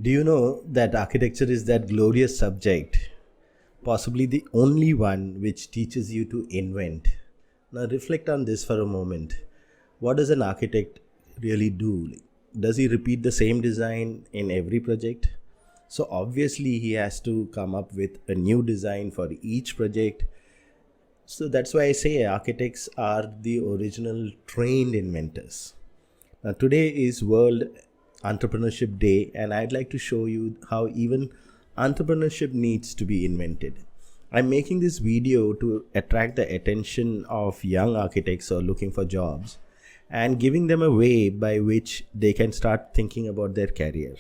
Do you know that architecture is that glorious subject, possibly the only one which teaches you to invent? Now, reflect on this for a moment. What does an architect really do? Does he repeat the same design in every project? So, obviously, he has to come up with a new design for each project. So, that's why I say architects are the original trained inventors. Now, today is World Entrepreneurship Day, and I'd like to show you how even entrepreneurship needs to be invented. I'm making this video to attract the attention of young architects who are looking for jobs and giving them a way by which they can start thinking about their career.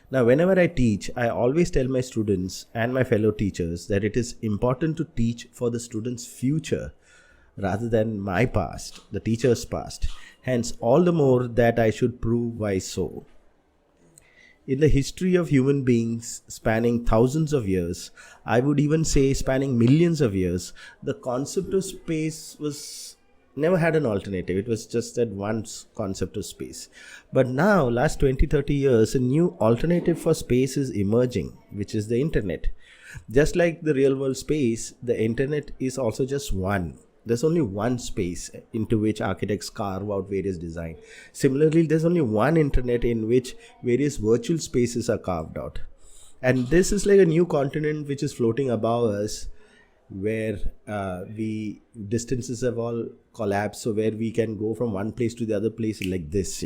Now, whenever I teach, I always tell my students and my fellow teachers that it is important to teach for the students' future rather than my past, the teacher's past. Hence, all the more that I should prove why so. In the history of human beings spanning thousands of years, I would even say spanning millions of years, the concept of space was never had an alternative. It was just that one concept of space. But now, last 20-30 years, a new alternative for space is emerging, which is the internet. Just like the real world space, the internet is also just one. There's only one space into which architects carve out various design. Similarly, there's only one internet in which various virtual spaces are carved out. And this is like a new continent which is floating above us, where distances have all collapsed, so where we can go from one place to the other place like this.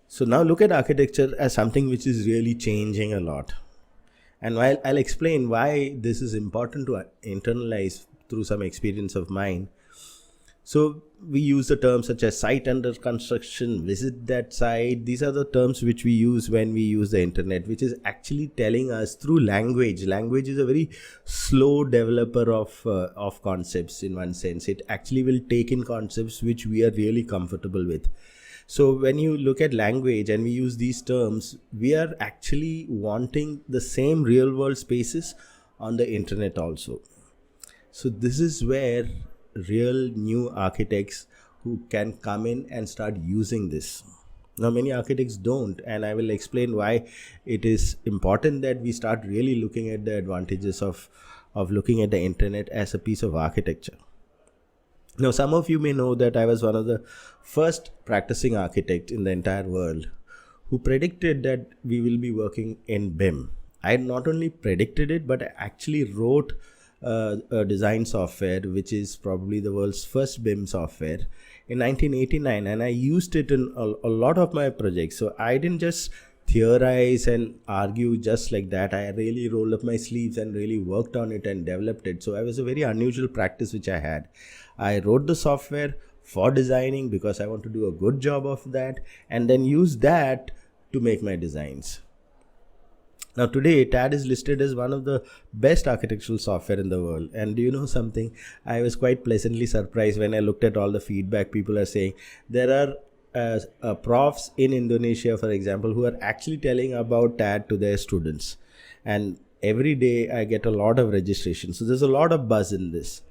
So now look at architecture as something which is really changing a lot. And while I'll explain why this is important to internalize through some experience of mine. So we use the terms such as site under construction, visit that site. These are the terms which we use when we use the internet, which is actually telling us through language. Language is a very slow developer of concepts in one sense. It actually will take in concepts which we are really comfortable with. So when you look at language and we use these terms, we are actually wanting the same real world spaces on the internet also. So this is where real new architects who can come in and start using this. Now many architects don't, and I will explain why it is important that we start really looking at the advantages of looking at the internet as a piece of architecture. Now some of you may know that I was one of the first practicing architects in the entire world who predicted that we will be working in BIM. I not only predicted it, but I actually wrote a design software which is probably the world's first BIM software in 1989, and I used it in a lot of my projects. So I didn't just theorize and argue just like that. I really rolled up my sleeves and really worked on it and developed it. So it was a very unusual practice which I had. I wrote the software for designing because I want to do a good job of that, and then use that to make my designs. Now today, TAD is listed as one of the best architectural software in the world. And do you know something? I was quite pleasantly surprised when I looked at all the feedback people are saying. There are profs in Indonesia, for example, who are actually telling about TAD to their students. And every day I get a lot of registration. So there's a lot of buzz in this.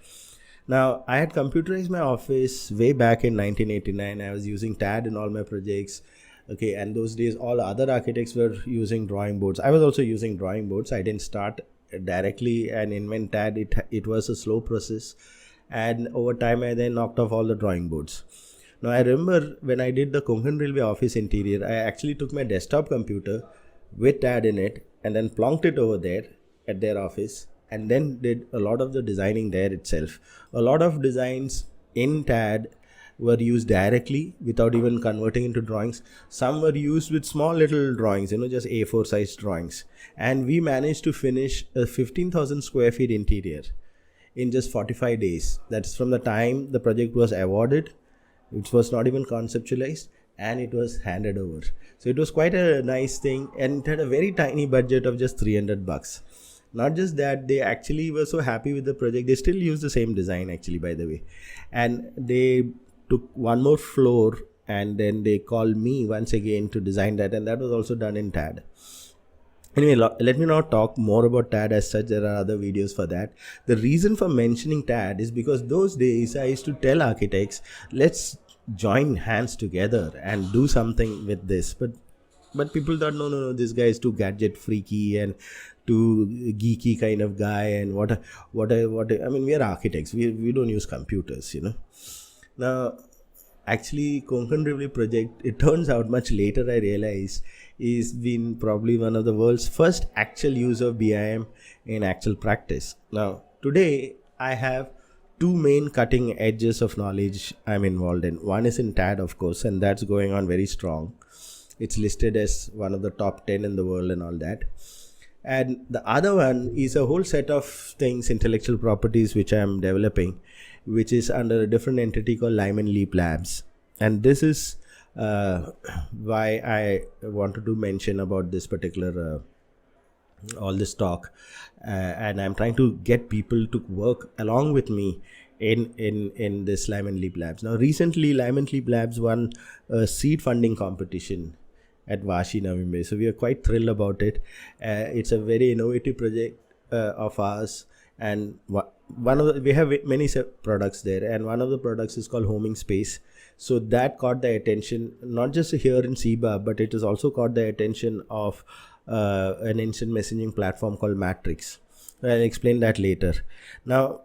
Now, I had computerized my office way back in 1989. I was using TAD in all my projects. Okay, and those days all other architects were using drawing boards. I was also using drawing boards. I didn't start directly and invent TAD. It was a slow process, and over time I then knocked off all the drawing boards. Now I remember when I did the Konkan Railway office interior, I actually took my desktop computer with TAD in it and then plonked it over there at their office, and then did a lot of the designing there itself. A lot of designs in TAD were used directly without even converting into drawings. Some were used with small little drawings, just A4 size drawings. And we managed to finish a 15,000 square feet interior in just 45 days. That's from the time the project was awarded, which was not even conceptualized, and it was handed over. So it was quite a nice thing, and it had a very tiny budget of just $300. Not just that, they actually were so happy with the project. They still use the same design actually, by the way. And they took one more floor, and then they called me once again to design that, and that was also done in TAD. Anyway, let me not talk more about TAD as such. There are other videos for that. The reason for mentioning TAD is because those days I used to tell architects, let's join hands together and do something with this. But but people thought, no, this guy is too gadget freaky and too geeky kind of guy. And what I mean, we are architects. We don't use computers, Now, actually, Konkan River project, it turns out much later I realized, is been probably one of the world's first actual use of BIM in actual practice. Now, today I have two main cutting edges of knowledge I'm involved in. One is in TAD, of course, and that's going on very strong. It's listed as one of the top 10 in the world and all that. And the other one is a whole set of things, intellectual properties, which I'm developing, which is under a different entity called Limen Leap Labs. And this is why I wanted to mention about this particular all this talk, and I'm trying to get people to work along with me in this Limen Leap Labs. Now, recently, Limen Leap Labs won a seed funding competition at Vashi, Navi Mumbai. So we are quite thrilled about it. It's a very innovative project of ours, and we have many products there, and one of the products is called Homing Space. So that caught the attention not just here in CIBA, but it has also caught the attention of an instant messaging platform called Matrix. I'll explain that later. Now,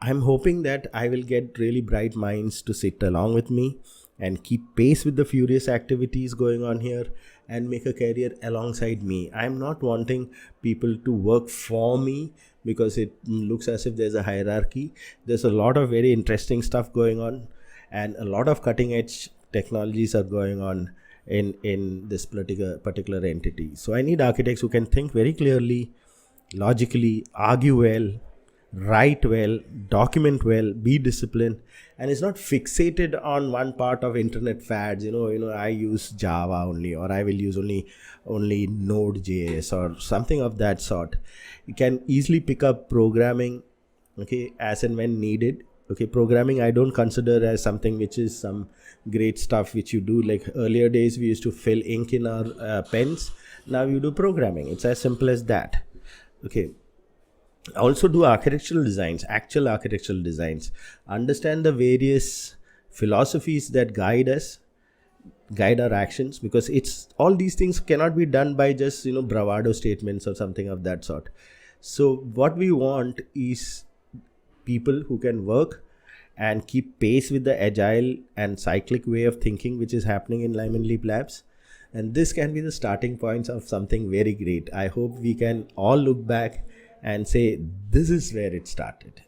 I'm hoping that I will get really bright minds to sit along with me and keep pace with the furious activities going on here and make a career alongside me. I'm not wanting people to work for me because it looks as if there's a hierarchy. There's a lot of very interesting stuff going on, and a lot of cutting edge technologies are going on in this particular entity. So I need architects who can think very clearly, logically, argue well, write well, document well, be disciplined, and it's not fixated on one part of internet fads. I use Java only, or I will use only Node.js or something of that sort. You can easily pick up programming, as and when needed. Programming I don't consider as something which is some great stuff which you do. Like earlier days, we used to fill ink in our pens. Now you do programming. It's as simple as that. Also do architectural designs, actual architectural designs. Understand the various philosophies that guide our actions, because it's all these things cannot be done by just bravado statements or something of that sort. So what we want is people who can work and keep pace with the agile and cyclic way of thinking which is happening in Limen Leap Labs. And this can be the starting points of something very great. I hope we can all look back and say, this is where it started.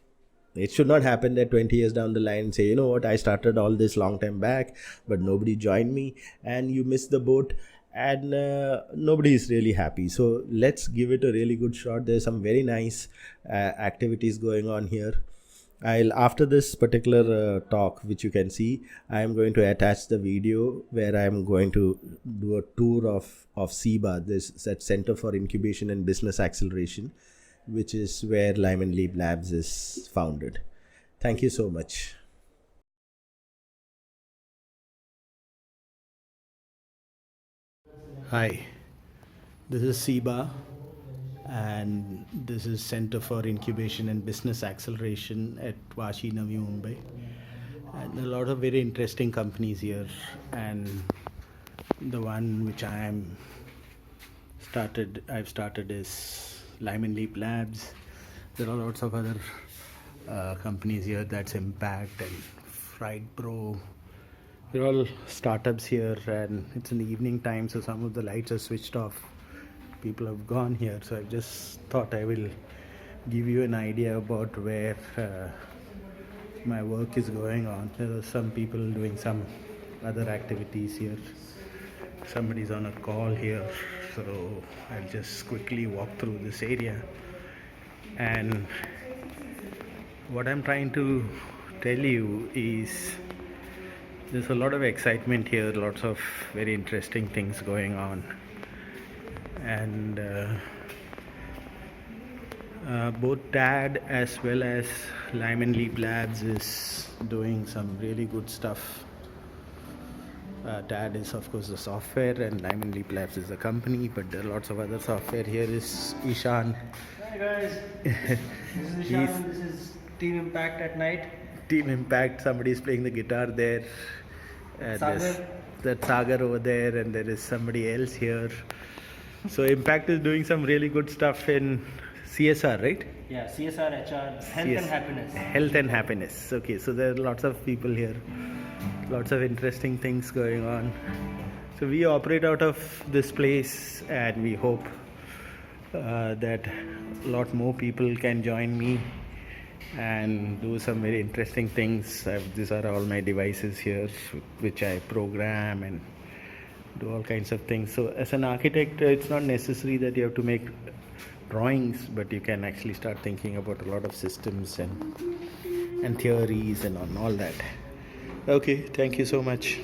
It should not happen that 20 years down the line say, I started all this long time back, but nobody joined me, and you missed the boat, and nobody is really happy. So let's give it a really good shot. There's some very nice activities going on here. After this particular talk, which you can see, I am going to attach the video where I am going to do a tour of CIBA, that Center for Incubation and Business Acceleration, which is where Limen Leap Labs is founded. Thank you so much. Hi, this is CIBA, and this is Center for Incubation and Business Acceleration at Vashi, Navi Mumbai. And a lot of very interesting companies here, and the one which I've started is Limen Leap Labs. There are lots of other companies here. That's Impact and Fright Pro. They're all startups here, and it's in the evening time, so some of the lights are switched off. People have gone here, so I just thought I will give you an idea about where my work is going on. There are some people doing some other activities here. Somebody's on a call here, so I'll just quickly walk through this area. And what I'm trying to tell you is there's a lot of excitement here, lots of very interesting things going on. And both TAD as well as Limen Leap Labs is doing some really good stuff. TAD is of course the software, and Limen Leap Labs is the company, but there are lots of other software. Here is Ishan. Hi guys, this is Ishan. This is Team Impact at night. Team Impact, somebody is playing the guitar there. The that Sagar over there, and there is somebody else here. So Impact is doing some really good stuff in CSR, right? Yeah, CSR, HR, health and happiness. Health and happiness. Okay, so there are lots of people here, lots of interesting things going on. So we operate out of this place, and we hope that a lot more people can join me and do some very interesting things. These are all my devices here, which I program and do all kinds of things. So as an architect, it's not necessary that you have to make drawings, but you can actually start thinking about a lot of systems and theories and on all that. Okay, thank you so much.